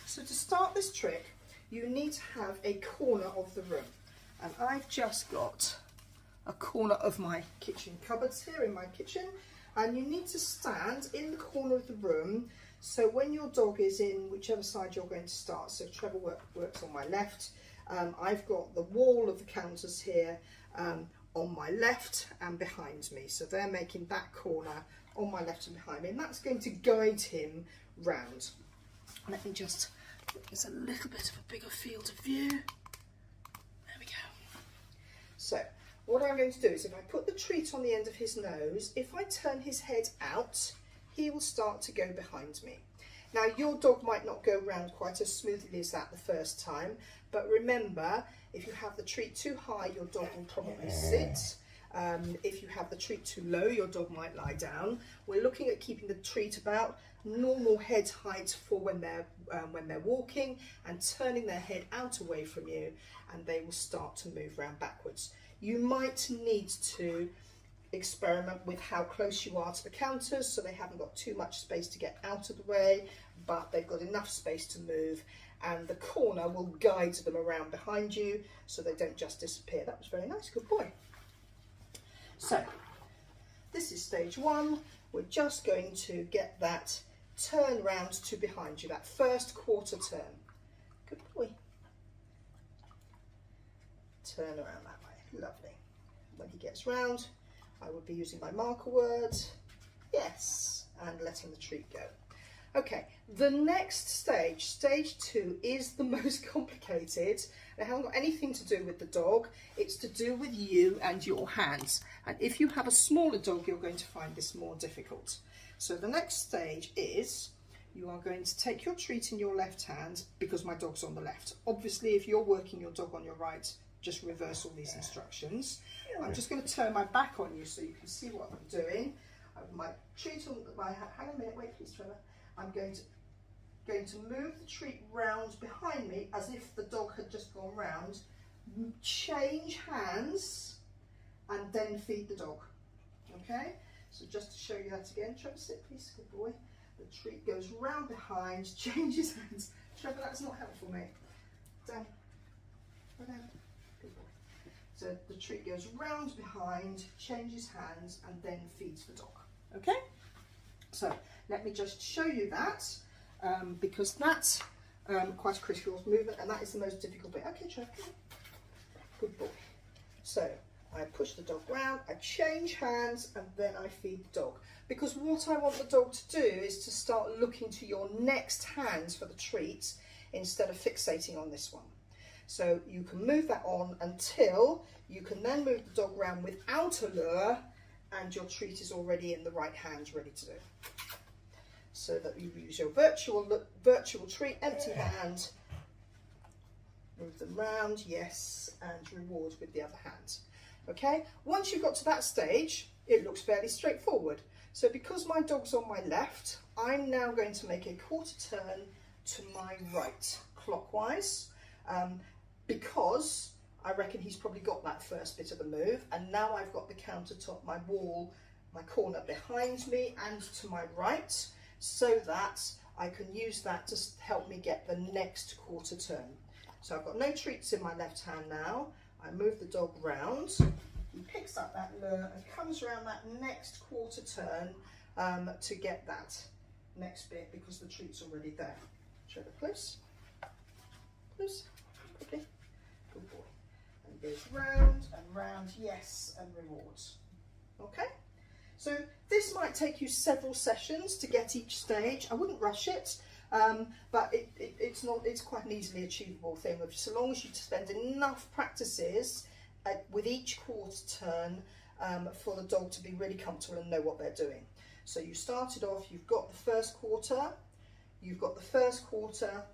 So to start this trick, you need to have a corner of the room. And I've just got a corner of my kitchen cupboards here in my kitchen. And you need to stand in the corner of the room, so when your dog is in whichever side you're going to start. So Trevor works on my left. I've got the wall of the counters here on my left and behind me. So they're making that corner on my left and behind me. And that's going to guide him round. Let me just get this a little bit of a bigger field of view. There we go. So what I'm going to do is, if I put the treat on the end of his nose, if I turn his head out, he will start to go behind me. Now, your dog might not go round quite as smoothly as that the first time, but remember, if you have the treat too high, your dog will probably sit. If you have the treat too low, your dog might lie down. We're looking at keeping the treat about normal head height for when they're walking, and turning their head out away from you, and they will start to move round backwards. You might need to experiment with how close you are to the counters, so they haven't got too much space to get out of the way, but they've got enough space to move, and the corner will guide them around behind you so they don't just disappear. That was very nice, good boy. So this is stage one. We're just going to get that turn round to behind you, that first quarter turn. Good boy. Turn around that way, lovely. When he gets round, I would be using my marker words, yes, and letting the treat go. Okay, the next stage, stage two, is the most complicated. It hasn't got anything to do with the dog, it's to do with you and your hands. And if you have a smaller dog, you're going to find this more difficult. So the next stage is, you are going to take your treat in your left hand, because my dog's on the left. Obviously, if you're working your dog on your right, just reverse all these instructions. I'm just going to turn my back on you so you can see what I'm doing. I have my treat on my hand. Hang on a minute, wait please, Trevor. I'm going to move the treat round behind me as if the dog had just gone round. Change hands and then feed the dog. Okay? So just to show you that again, Trevor, sit please, good boy. The treat goes round behind, changes hands. Trevor, that's not helpful, mate. Down. Go down. Good boy. So the treat goes round behind, changes hands, and then feeds the dog. Okay? So let me just show you that, because that's quite a critical movement, and that is the most difficult bit. Okay, Trevor. Good boy. So I push the dog round, I change hands, and then I feed the dog. Because what I want the dog to do is to start looking to your next hands for the treat instead of fixating on this one. So you can move that on until you can then move the dog round without a lure, and your treat is already in the right hands, ready to do. So that you use your virtual treat, empty hand, move them round, yes, and reward with the other hand. Okay, once you've got to that stage, it looks fairly straightforward. So because my dog's on my left, I'm now going to make a quarter turn to my right, clockwise, because I reckon he's probably got that first bit of the move, and now I've got the countertop, my wall, my corner behind me and to my right, so that I can use that to help me get the next quarter turn. So I've got no treats in my left hand now. I move the dog round, he picks up that lure and comes around that next quarter turn to get that next bit, because the treat's already there. Trevor, close, close, quickly, good boy. And goes round and round, yes, and rewards. Okay, so this might take you several sessions to get each stage. I wouldn't rush it. But it's quite an easily achievable thing, so long as you spend enough practices with each quarter turn for the dog to be really comfortable and know what they're doing. So you started off, you've got the first quarter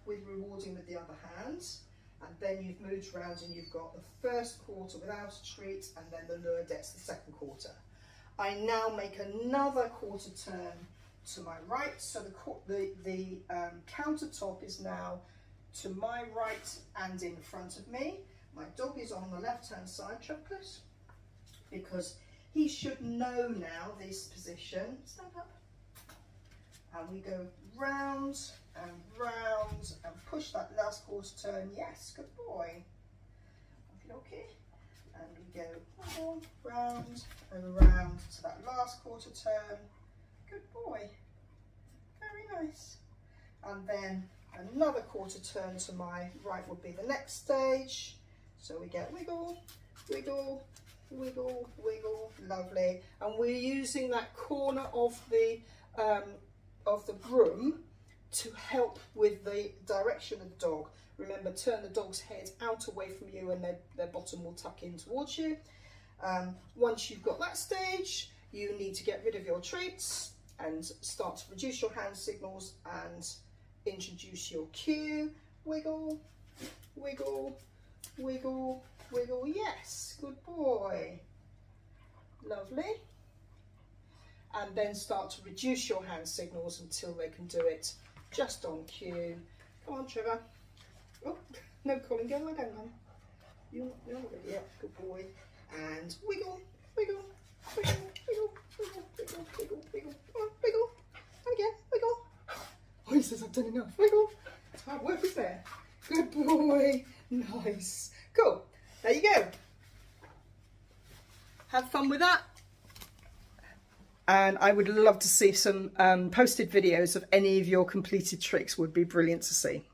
with rewarding with the other hand, and then you've moved around and you've got the first quarter without a treat, and then the lure gets the second quarter. I now make another quarter turn to my right, so the countertop is now to my right and in front of me. My dog is on the left hand side, Chocolates, because he should know now this position. Stand up. And we go round and round and push that last quarter turn. Yes, good boy. Okay. And we go all round and around to that last quarter turn. Good boy. Very nice. And then another quarter turn to my right would be the next stage. So we get wiggle, wiggle, wiggle, wiggle. Lovely. And we're using that corner of the broom to help with the direction of the dog. Remember, turn the dog's head out away from you and their bottom will tuck in towards you. Once you've got that stage, you need to get rid of your treats and start to reduce your hand signals and introduce your cue. Wiggle, wiggle, wiggle, wiggle. Yes, good boy. Lovely. And then start to reduce your hand signals until they can do it just on cue. Come on, Trevor. Oh, no, Colin, go lie down, man. You're not ready yet. Good boy. And wiggle, wiggle, wiggle, wiggle, wiggle, wiggle, wiggle, wiggle. Come on, wiggle. And again, wiggle. Oh, he says I've done enough. Wiggle. It's hard work, is there? Good boy. Nice. Cool. There you go. Have fun with that. And I would love to see some posted videos of any of your completed tricks. Would be brilliant to see.